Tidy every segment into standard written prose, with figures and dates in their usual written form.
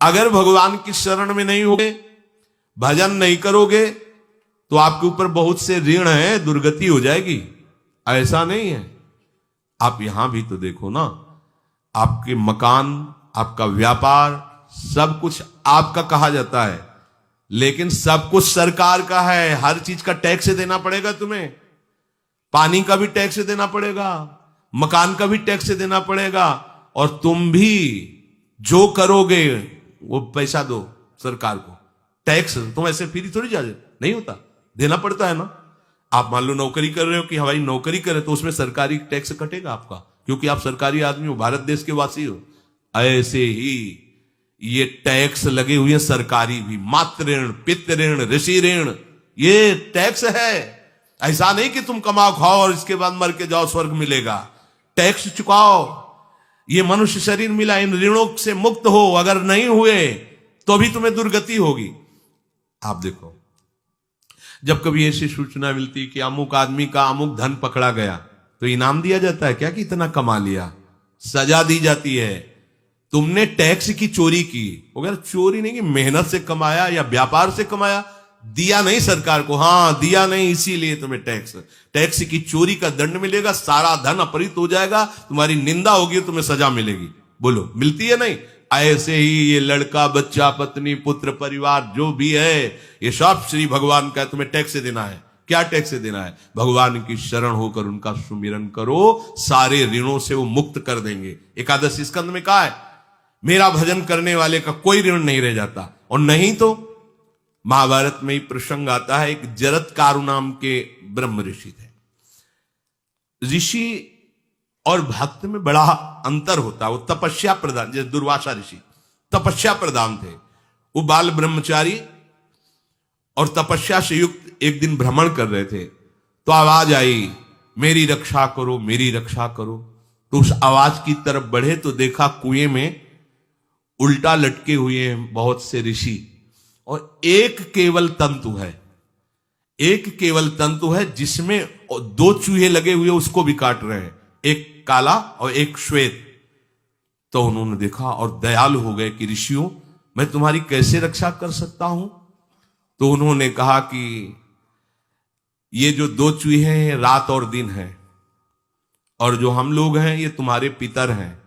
अगर भगवान की शरण में नहीं होगे, भजन नहीं करोगे, तो आपके ऊपर बहुत से ऋण है, दुर्गति हो जाएगी। ऐसा नहीं है। आप यहां भी तो देखो ना, आपके मकान, आपका व्यापार, सब कुछ आपका कहा जाता है, लेकिन सब कुछ सरकार का है। हर चीज का टैक्स देना पड़ेगा तुम्हें। पानी का भी टैक्स देना पड़ेगा, मकान का भी टैक्स देना पड़ेगा, और तुम भी जो करोगे वो पैसा दो सरकार को। टैक्स तुम ऐसे फ्री थोड़ी जा नहीं होता, देना पड़ता है ना। आप मान लो नौकरी कर रहे हो कि हमारी नौकरी करे, तो उसमें सरकारी टैक्स कटेगा आपका, क्योंकि आप सरकारी आदमी हो, भारत देश के वासी हो। ऐसे ही ये टैक्स लगे हुए हैं सरकारी भी, मातृ ऋण, पितृ ऋण, ऋषि ऋण, ये टैक्स है। ऐसा नहीं कि तुम कमाओ खाओ और इसके बाद मर के जाओ स्वर्ग मिलेगा। टैक्स चुकाओ। ये मनुष्य शरीर मिला, इन ऋणों से मुक्त हो। अगर नहीं हुए तो भी तुम्हें दुर्गति होगी। आप देखो, जब कभी ऐसी सूचना मिलती कि अमुक आदमी का अमुक धन पकड़ा गया, तो इनाम दिया जाता है क्या कि इतना कमा लिया? सजा दी जाती है। तुमने टैक्स की चोरी की, अगर चोरी नहीं की, मेहनत से कमाया या व्यापार से कमाया, दिया नहीं सरकार को, हां दिया नहीं, इसीलिए तुम्हें टैक्स की चोरी का दंड मिलेगा, सारा धन अपहृत हो जाएगा, तुम्हारी निंदा होगी, तुम्हें सजा मिलेगी। बोलो मिलती है नहीं? ऐसे ही ये लड़का, बच्चा, पत्नी, पुत्र, परिवार जो भी है, ये सब श्री भगवान का तुम्हें टैक्स देना है। क्या टैक्स देना है? भगवान की शरण होकर उनका सुमिरन करो, सारे ऋणों से वो मुक्त कर देंगे। एकादश स्कंद में कहा है, मेरा भजन करने वाले का कोई ऋण नहीं रह जाता। और नहीं तो महाभारत में ही प्रसंग आता है, एक जरत्कारु नाम के ब्रह्म ऋषि थे। ऋषि और भक्त में बड़ा अंतर होता है। वो तपस्या प्रधान, जैसे दुर्वासा ऋषि तपस्या प्रधान थे, वो बाल ब्रह्मचारी और तपस्या से युक्त एक दिन भ्रमण कर रहे थे, तो आवाज आई, मेरी रक्षा करो, मेरी रक्षा करो। तो उस आवाज की तरफ बढ़े तो देखा कुएं में उल्टा लटके हुए हैं बहुत से ऋषि, और एक केवल तंतु है, एक केवल तंतु है जिसमें दो चूहे लगे हुए उसको भी काट रहे हैं, एक काला और एक श्वेत। तो उन्होंने देखा और दयालु हो गए कि ऋषियों, मैं तुम्हारी कैसे रक्षा कर सकता हूं? तो उन्होंने कहा कि ये जो दो चूहे हैं रात और दिन हैं, और जो हम लोग हैं ये तुम्हारे पितर हैं।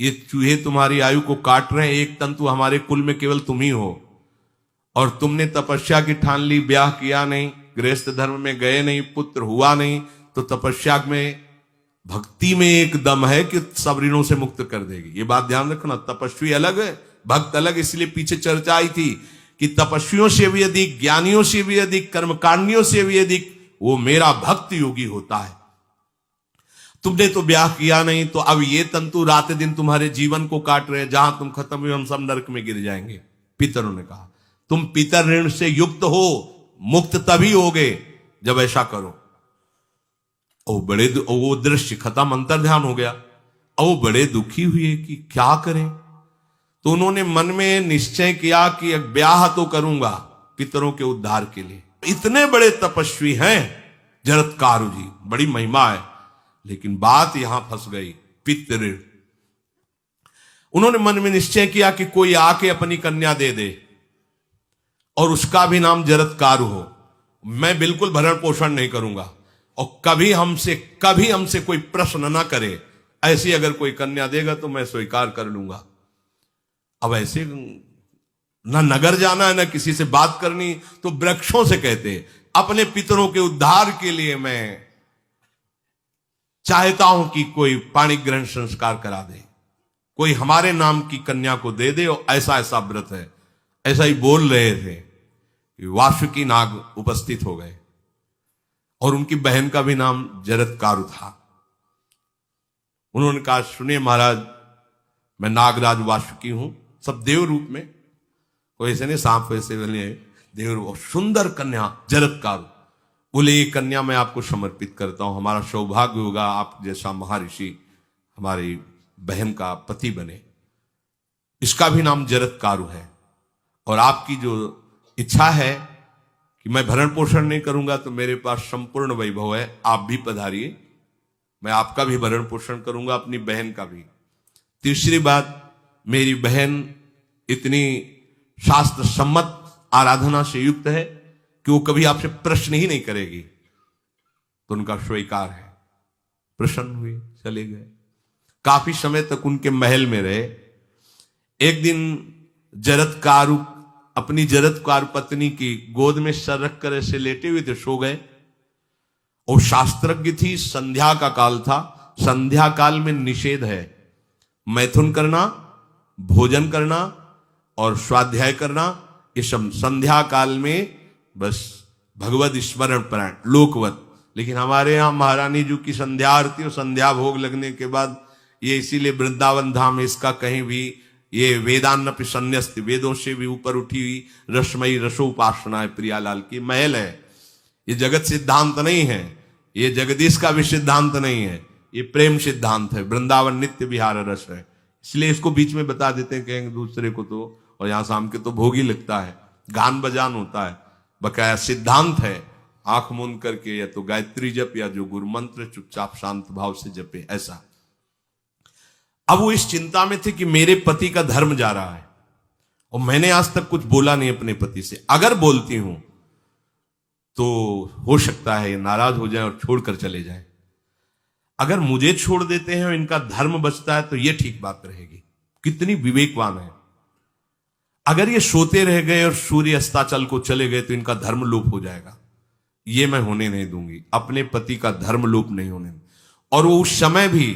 ये चूहे तुम्हारी आयु को काट रहे हैं, एक तंतु हमारे कुल में केवल तुम ही हो, और तुमने तपस्या की ठान ली, ब्याह किया नहीं, गृहस्थ धर्म में गए नहीं, पुत्र हुआ नहीं, तो तपस्या में, भक्ति में एक दम है कि सब ऋणों से मुक्त कर देगी। ये बात ध्यान रखना, तपस्वी अलग है, भक्त अलग। इसलिए पीछे चर्चा आई थी कि तपस्वियों से भी अधिक, ज्ञानियों से भी अधिक, कर्मकांडियों से भी अधिक वो मेरा भक्त योगी होता है। तुमने तो ब्याह किया नहीं, तो अब ये तंतु रात दिन तुम्हारे जीवन को काट रहे हैं, जहां तुम खत्म हुए हम सब नरक में गिर जाएंगे। पितरों ने कहा, तुम पितर ऋण से युक्त हो, मुक्त तभी होगे जब ऐसा करो। वो दृश्य खत्म, अंतर ध्यान हो गया। वो बड़े दुखी हुए कि क्या करें। तो उन्होंने मन में निश्चय किया कि एक ब्याह तो करूंगा पितरों के उद्धार के लिए। इतने बड़े तपस्वी हैं जरत्कारु जी, बड़ी महिमा है, लेकिन बात यहां फंस गई, पितृ। उन्होंने मन में निश्चय किया कि कोई आके अपनी कन्या दे दे और उसका भी नाम जरत्कारु हो। मैं बिल्कुल भरण पोषण नहीं करूंगा, और कभी हमसे कोई प्रश्न ना करे। ऐसी अगर कोई कन्या देगा तो मैं स्वीकार कर लूंगा। अब ऐसे ना नगर जाना है, ना किसी से बात करनी, तो वृक्षों से कहते, अपने पितरों के उद्धार के लिए मैं चाहता हूं कि कोई पाणी ग्रहण संस्कार करा दे, कोई हमारे नाम की कन्या को दे दे, और ऐसा ऐसा व्रत है। ऐसा ही बोल रहे थे कि वासुकी नाग उपस्थित हो गए, और उनकी बहन का भी नाम जरत्कारु था। उन्होंने कहा, सुनिए महाराज, मैं नागराज वासुकी हूं, सब देव रूप में, कोई ऐसे नहीं सांप वैसे वाले, देव रूप, सुंदर कन्या जरत्कारु। बोले, ये कन्या मैं आपको समर्पित करता हूं, हमारा सौभाग्य होगा आप जैसा महर्षि हमारी बहन का पति बने। इसका भी नाम जरत्कारु है, और आपकी जो इच्छा है कि मैं भरण पोषण नहीं करूंगा, तो मेरे पास संपूर्ण वैभव है, आप भी पधारिए, मैं आपका भी भरण पोषण करूंगा, अपनी बहन का भी। तीसरी बात, मेरी बहन इतनी शास्त्र सम्मत आराधना से युक्त है कि वो कभी आपसे प्रश्न ही नहीं करेगी, तो उनका स्वीकार है। प्रसन्न हुए, चले गए। काफी समय तक उनके महल में रहे। एक दिन जरत्कारु अपनी जरत्कारु पत्नी की गोद में सर रख कर ऐसे लेटे हुए थे, सो गए। और शास्त्रज्ञ थी, संध्या का काल था। संध्या काल में निषेध है मैथुन करना, भोजन करना और स्वाध्याय करना। ये सब संध्या काल में बस भगवत स्मरण परायण लोकवत। लेकिन हमारे यहां महारानी जी की संध्या आरती और संध्या भोग लगने के बाद ये इसीलिए वृंदावन धाम इसका कहीं भी ये वेदान्नपि संन्यस्त, वेदों से भी ऊपर उठी हुई रसमयी रसोपासना है। प्रियालाल की महल है। ये जगत सिद्धांत नहीं है, ये जगदीश का भी सिद्धांत नहीं है, ये प्रेम सिद्धांत है। वृंदावन नित्य विहार रस है, इसलिए इसको बीच में बता देते हैं कहेंगे दूसरे को तो। और यहां शाम के तो भोग ही लगता है, गान बजान होता है, बकाया सिद्धांत है। आंख मूंद करके या तो गायत्री जप या जो गुरु मंत्र चुपचाप शांत भाव से जपे, ऐसा। अब वो इस चिंता में थे कि मेरे पति का धर्म जा रहा है और मैंने आज तक कुछ बोला नहीं अपने पति से। अगर बोलती हूं तो हो सकता है नाराज हो जाए और छोड़कर चले जाए। अगर मुझे छोड़ देते हैं और इनका धर्म बचता है तो यह ठीक बात रहेगी। कितनी विवेकवान है। अगर ये सोते रह गए और सूर्य अस्ताचल को चले गए तो इनका धर्म लोप हो जाएगा। ये मैं होने नहीं दूंगी, अपने पति का धर्म लोप नहीं होने। और वो उस समय भी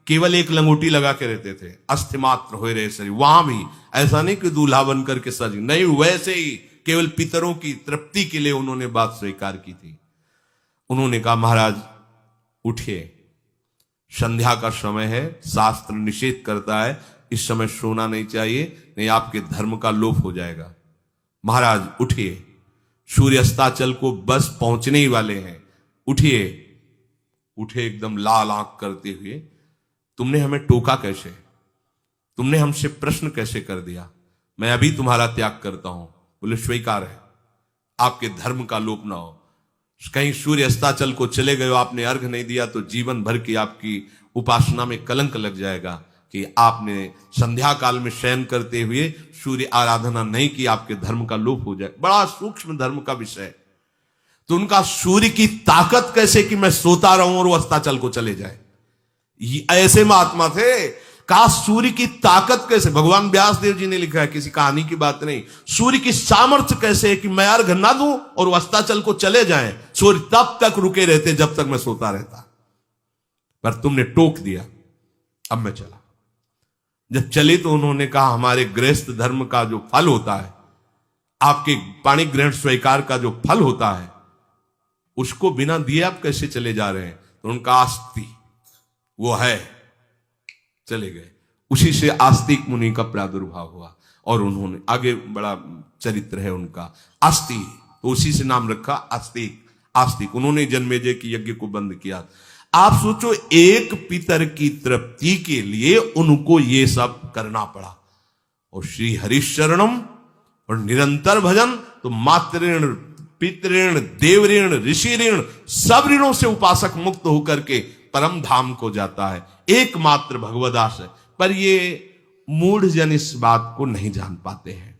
केवल एक लंगोटी लगा के रहते थे, अस्थिमात्र हो रहे शरीर। वहां भी ऐसा नहीं कि दूल्हा बन करके सज, नहीं, वैसे ही केवल पितरों की तृप्ति के लिए उन्होंने बात स्वीकार की थी। उन्होंने कहा महाराज उठिए, संध्या का समय है, शास्त्र निषेध करता है इस समय सोना नहीं चाहिए, नहीं आपके धर्म का लोप हो जाएगा। महाराज उठिए, सूर्य अस्ताचल को बस पहुंचने ही वाले हैं, उठिए। उठे एकदम लाल आंख करते हुए, तुमने हमें टोका कैसे, तुमने हमसे प्रश्न कैसे कर दिया, मैं अभी तुम्हारा त्याग करता हूं। बोले स्वीकार है, आपके धर्म का लोप ना हो। कहीं सूर्य अस्ताचल को चले गए, आपने अर्घ नहीं दिया तो जीवन भर की आपकी उपासना में कलंक लग जाएगा कि आपने संध्या काल में शयन करते हुए सूर्य आराधना नहीं की, आपके धर्म का लोप हो जाए। बड़ा सूक्ष्म धर्म का विषय। तो उनका सूर्य की ताकत कैसे कि मैं सोता रहूं और वो अस्ताचल को चले जाए, ऐसे महात्मा थे। का सूर्य की ताकत कैसे, भगवान व्यास देव जी ने लिखा है, किसी कहानी की बात नहीं। सूर्य की सामर्थ्य कैसे है कि मैं अर्घ ना दूं और अस्ताचल को चले जाएं, सूर्य तब तक रुके रहते जब तक मैं सोता रहता। पर तुमने टोक दिया, अब मैं चला। जब चले तो उन्होंने कहा हमारे गृहस्थ धर्म का जो फल होता है, आपके पाणी ग्रहण स्वीकार का जो फल होता है, उसको बिना दिए आप कैसे चले जा रहे हैं। तो उनका आस्ति वो है, चले गए। उसी से आस्तिक मुनि का प्रादुर्भाव हुआ और उन्होंने आगे बड़ा चरित्र है उनका, आस्ति, तो उसी से नाम रखा आस्तिक। आस्तिक उन्होंने जन्मेजय की यज्ञ को बंद किया। आप सोचो, एक पितर की तृप्ति के लिए उनको ये सब करना पड़ा। और श्री हरिशरणम और निरंतर भजन, तो मातृ पितृण, देव ऋण, ऋषि ऋण, सब ऋणों से उपासक मुक्त होकर के परम धाम को जाता है। एकमात्र भगवदास है। पर ये मूढ़ जन इस बात को नहीं जान पाते हैं।